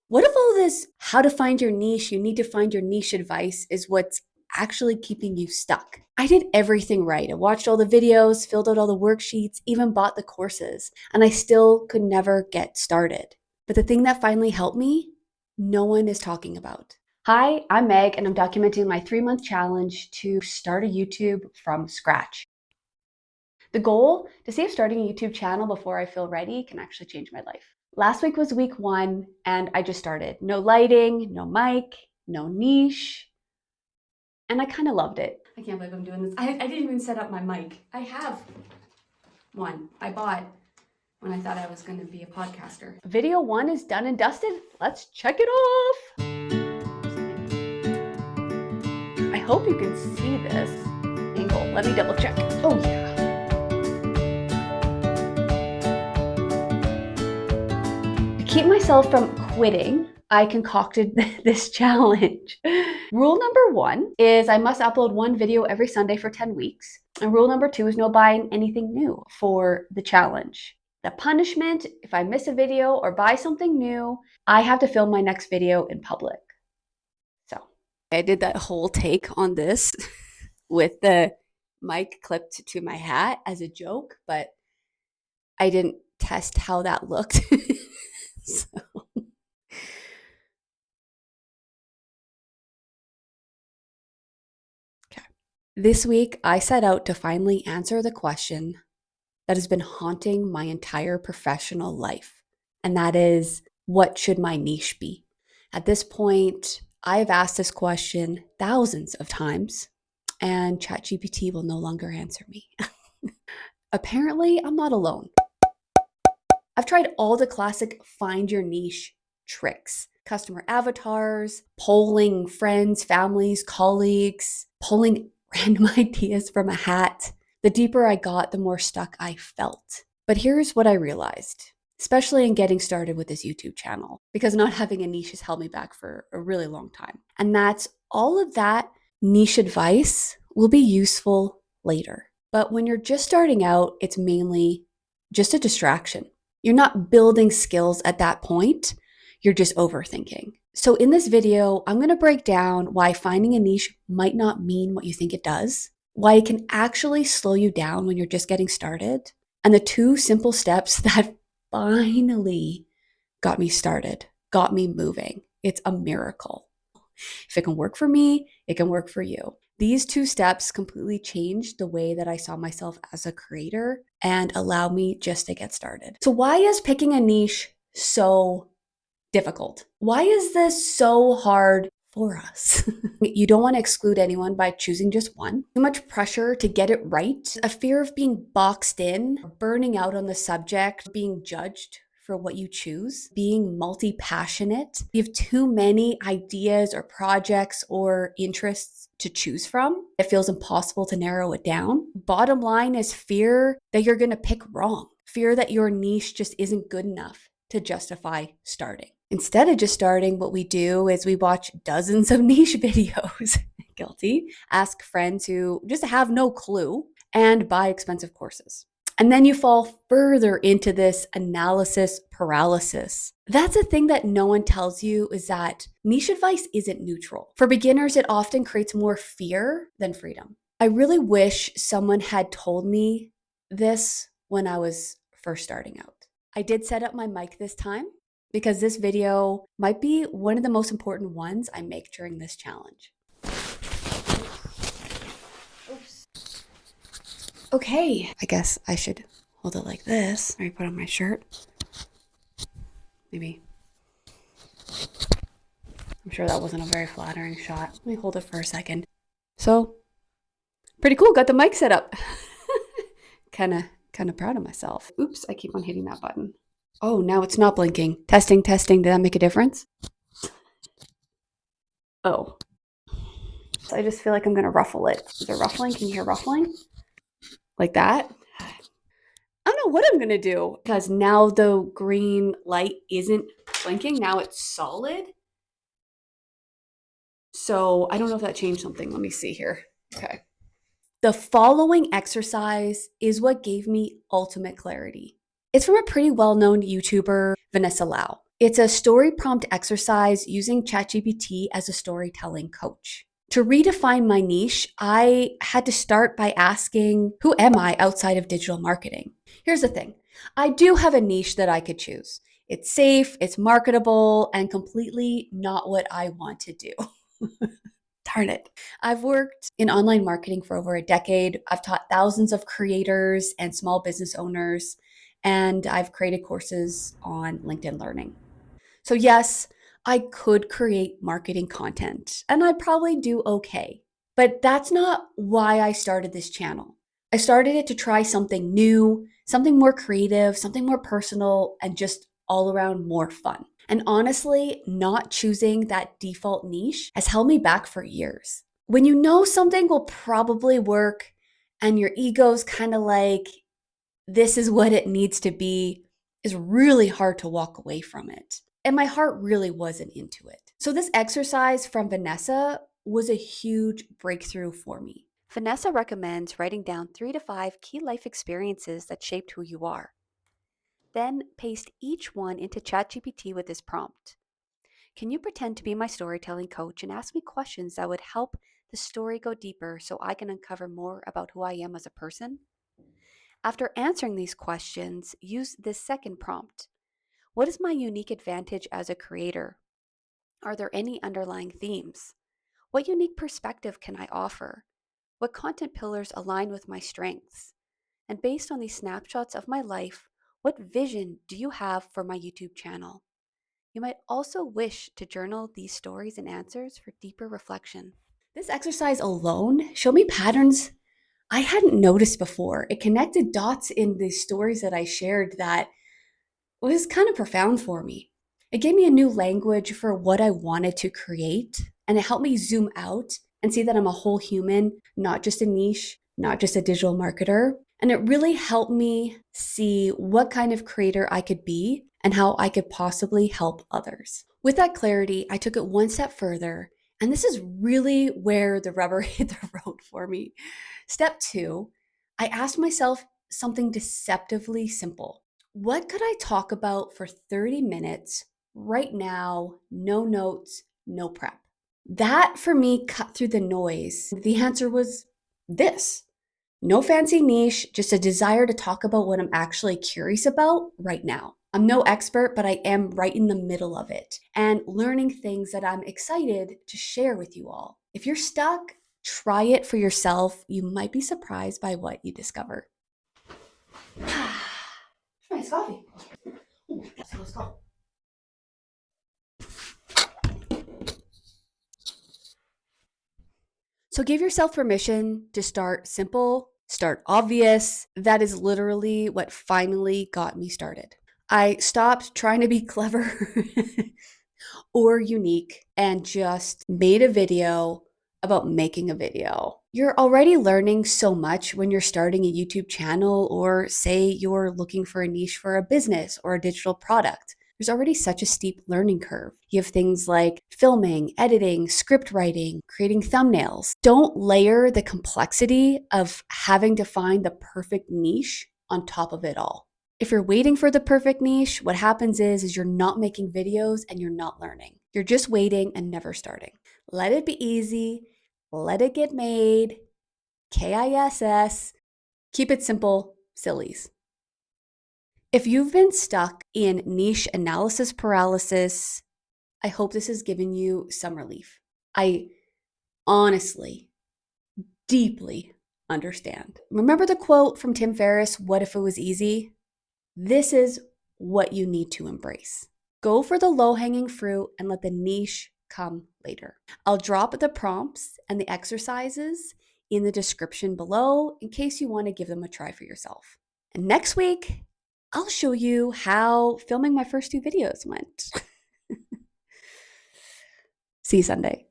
What if all this how to find your niche, you need to find your niche advice is what's actually keeping you stuck? I did everything right. I watched all the videos, filled out all the worksheets, even bought the courses, and I still could never get started. But the thing that finally helped me, no one is talking about. Hi, I'm Meg, and I'm documenting my 3-month challenge to start a YouTube from scratch. The goal to see if starting a YouTube channel before I feel ready can actually change my life. Last week was week 1 and I just started. No lighting, no mic, no niche. And I kind of loved it. I can't believe I'm doing this. I didn't even set up my mic. I have one I bought when I thought I was going to be a podcaster. Video 1 is done and dusted. Let's check it off. I hope you can see this angle. Let me double check. Oh yeah. Keep myself from quitting, I concocted this challenge. Rule number 1 is I must upload 1 video every Sunday for 10 weeks. And rule number 2 is no buying anything new for the challenge. The punishment, if I miss a video or buy something new, I have to film my next video in public. So I did that whole take on this with the mic clipped to my hat as a joke, but I didn't test how that looked. So. Okay. This week, I set out to finally answer the question that has been haunting my entire professional life. And that is, what should my niche be? At this point, I've asked this question thousands of times, and ChatGPT will no longer answer me. Apparently, I'm not alone. I've tried all the classic find your niche tricks. Customer avatars, polling friends, families, colleagues, pulling random ideas from a hat. The deeper I got, the more stuck I felt. But here's what I realized, especially in getting started with this YouTube channel, because not having a niche has held me back for a really long time. And that's all of that niche advice will be useful later. But when you're just starting out, it's mainly just a distraction. You're not building skills at that point. You're just overthinking. So in this video, I'm going to break down why finding a niche might not mean what you think it does, why it can actually slow you down when you're just getting started, and the 2 simple steps that finally got me started, got me moving. It's a miracle. If it can work for me, it can work for you. These 2 steps completely changed the way that I saw myself as a creator and allow me just to get started. So why is picking a niche so difficult? Why is this so hard for us? You don't want to exclude anyone by choosing just one. Too much pressure to get it right, a fear of being boxed in, burning out on the subject, being judged for what you choose, being multi-passionate. You have too many ideas or projects or interests to choose from. It feels impossible to narrow it down. Bottom line is fear that you're going to pick wrong, fear that your niche just isn't good enough to justify starting. Instead of just starting, what we do is we watch dozens of niche videos, guilty, ask friends who just have no clue, and buy expensive courses. And then you fall further into this analysis paralysis. That's a thing that no one tells you, is that niche advice isn't neutral. For beginners, it often creates more fear than freedom. I really wish someone had told me this when I was first starting out. I did set up my mic this time because this video might be one of the most important ones I make during this challenge. Okay, I guess I should hold it like this. Maybe put on my shirt. Maybe. I'm sure that wasn't a very flattering shot. Let me hold it for a second. So, pretty cool. Got the mic set up. kind of proud of myself. Oops, I keep on hitting that button. Oh, now it's not blinking. Testing, testing. Did that make a difference? Oh. So I just feel like I'm going to ruffle it. Is there ruffling? Can you hear ruffling? Like that? I don't know what I'm going to do, because now the green light isn't blinking. Now it's solid. So I don't know if that changed something. Let me see here. Okay. The following exercise is what gave me ultimate clarity. It's from a pretty well-known YouTuber, Vanessa Lau. It's a story prompt exercise using ChatGPT as a storytelling coach. To redefine my niche, I had to start by asking, who am I outside of digital marketing? Here's the thing. I do have a niche that I could choose. It's safe, it's marketable, and completely not what I want to do. Darn it. I've worked in online marketing for over a decade. I've taught thousands of creators and small business owners, and I've created courses on LinkedIn Learning. So, yes, I could create marketing content and I'd probably do okay. But that's not why I started this channel. I started it to try something new, something more creative, something more personal, and just all around more fun. And honestly, not choosing that default niche has held me back for years. When you know something will probably work and your ego's kind of like, this is what it needs to be, is really hard to walk away from it. And my heart really wasn't into it. So, this exercise from Vanessa was a huge breakthrough for me. Vanessa recommends writing down 3 to 5 key life experiences that shaped who you are. Then paste each one into ChatGPT with this prompt. Can you pretend to be my storytelling coach and ask me questions that would help the story go deeper so I can uncover more about who I am as a person? After answering these questions, use this second prompt. What is my unique advantage as a creator? Are there any underlying themes? What unique perspective can I offer? What content pillars align with my strengths? And based on these snapshots of my life, what vision do you have for my YouTube channel? You might also wish to journal these stories and answers for deeper reflection. This exercise alone showed me patterns I hadn't noticed before. It connected dots in the stories that I shared that was kind of profound for me. It gave me a new language for what I wanted to create, and it helped me zoom out and see that I'm a whole human, not just a niche, not just a digital marketer. And it really helped me see what kind of creator I could be and how I could possibly help others. With that clarity, I took it one step further, and this is really where the rubber hit the road for me. Step two, I asked myself something deceptively simple. What could I talk about for 30 minutes right now? No notes, no prep. That for me cut through the noise. The answer was this. No fancy niche, just a desire to talk about what I'm actually curious about right now. I'm no expert, but I am right in the middle of it and learning things that I'm excited to share with you all. If you're stuck, try it for yourself. You might be surprised by what you discover. Nice coffee. Ooh, let's go. So give yourself permission to start simple, start obvious. That is literally what finally got me started. I stopped trying to be clever or unique and just made a video about making a video. You're already learning so much when you're starting a YouTube channel, or say you're looking for a niche for a business or a digital product. There's already such a steep learning curve. You have things like filming, editing, script writing, creating thumbnails. Don't layer the complexity of having to find the perfect niche on top of it all. If you're waiting for the perfect niche, what happens is you're not making videos and you're not learning. You're just waiting and never starting. Let it be easy. Let it get made. KISS. Keep it simple, sillies. If you've been stuck in niche analysis paralysis, I hope this has given you some relief. I honestly, deeply understand. Remember the quote from Tim Ferriss, "What if it was easy?" This is what you need to embrace. Go for the low-hanging fruit and let the niche come later. I'll drop the prompts and the exercises in the description below in case you want to give them a try for yourself. And next week, I'll show you how filming my first 2 videos went. See you Sunday.